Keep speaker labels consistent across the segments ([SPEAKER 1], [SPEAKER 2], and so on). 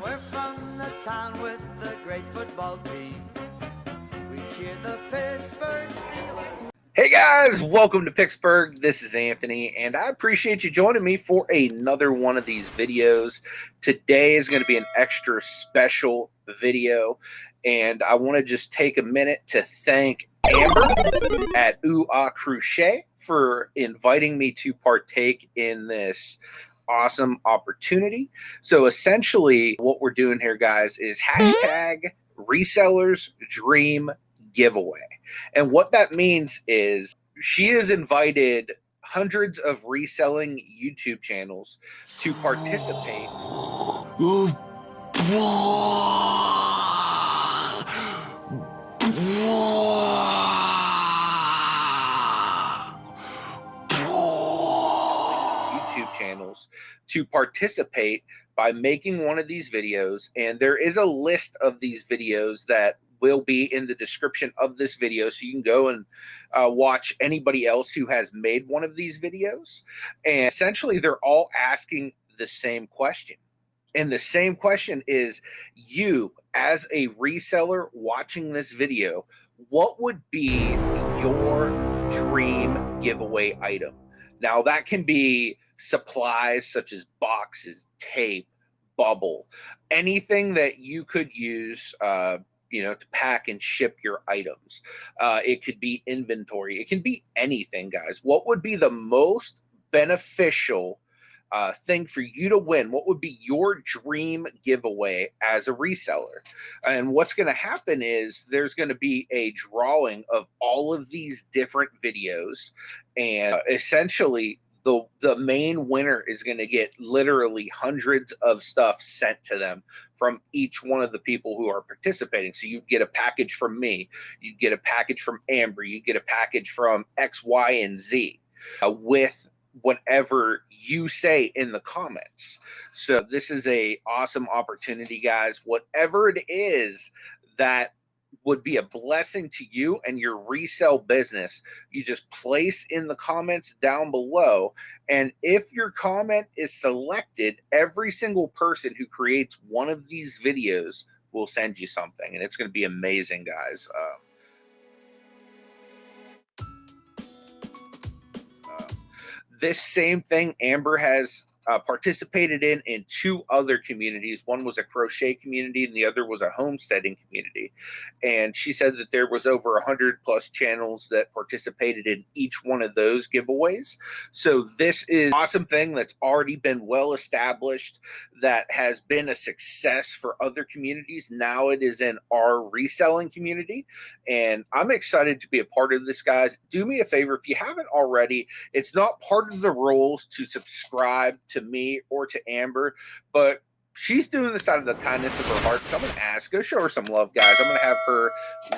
[SPEAKER 1] We're from the town with the great football team. We cheer the Pittsburgh Steelers.
[SPEAKER 2] Hey guys, welcome to Picksburgh. This is Anthony, and I appreciate you joining me for another one of these videos. Today is going to be an extra special video, and I want to just take a minute to thank Amber at Ooh Ah Crochet for inviting me to partake in this awesome opportunity. So essentially what we're doing here, guys, is hashtag resellers dream giveaway. And what that means is she has invited hundreds of reselling YouTube channels to participate. YouTube channels to participate by making one of these videos, and there is a list of these videos that will be in the description of this video, so you can go and watch anybody else who has made one of these videos. And essentially they're all asking the same question, and the same question is, you as a reseller watching this video, what would be your dream giveaway item? Now that can be supplies such as boxes, tape, bubble, anything that you could use to pack and ship your items. It could be inventory. It can be anything, guys. What would be the most beneficial thing for you to win? What would be your dream giveaway as a reseller? And what's going to happen is there's going to be a drawing of all of these different videos, and essentially the main winner is going to get literally hundreds of stuff sent to them from each one of the people who are participating. So you get a package from me, you get a package from Amber, you get a package from X, Y, and Z with whatever you say in the comments. So this is a awesome opportunity, guys. Whatever it is that would be a blessing to you and your resale business, you just place in the comments down below. And if your comment is selected, every single person who creates one of these videos will send you something, and it's going to be amazing, guys. This same thing Amber has participated in two other communities. One was a crochet community and the other was a homesteading community. And she said that there was over 100 plus channels that participated in each one of those giveaways. So this is an awesome thing that's already been well established, that has been a success for other communities. Now it is in our reselling community, and I'm excited to be a part of this, guys. Do me a favor, if you haven't already, it's not part of the rules to subscribe to me or to Amber, but she's doing this out of the kindness of her heart. So I'm going to ask, go show her some love, guys. I'm going to have her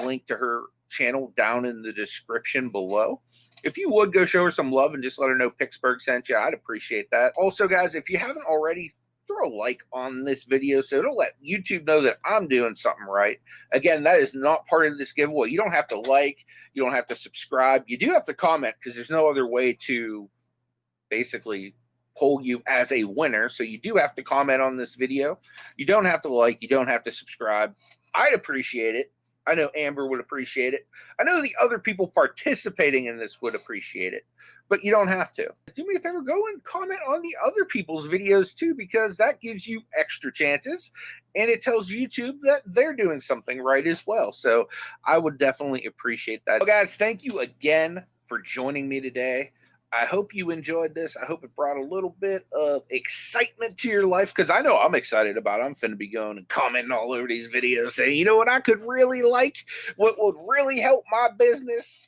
[SPEAKER 2] link to her channel down in the description below. If you would go show her some love and just let her know Picksburgh sent you, I'd appreciate that. Also, guys, if you haven't already, throw a like on this video so it'll let YouTube know that I'm doing something right. Again, that is not part of this giveaway. You don't have to like, you don't have to subscribe. You do have to comment, because there's no other way to basically pull you as a winner. So you do have to comment on this video. You don't have to like, you don't have to subscribe. I'd appreciate it. I know Amber would appreciate it. I know the other people participating in this would appreciate it, but you don't have to. Do me a favor, go and comment on the other people's videos too, because that gives you extra chances and it tells YouTube that they're doing something right as well. So I would definitely appreciate that. So guys, thank you again for joining me today. I hope you enjoyed this. I hope it brought a little bit of excitement to your life, because I know I'm excited about it. I'm finna be going and commenting all over these videos saying, you know what I could really like? What would really help my business?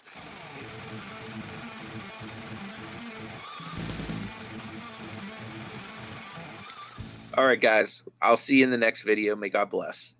[SPEAKER 2] All right, guys. I'll see you in the next video. May God bless.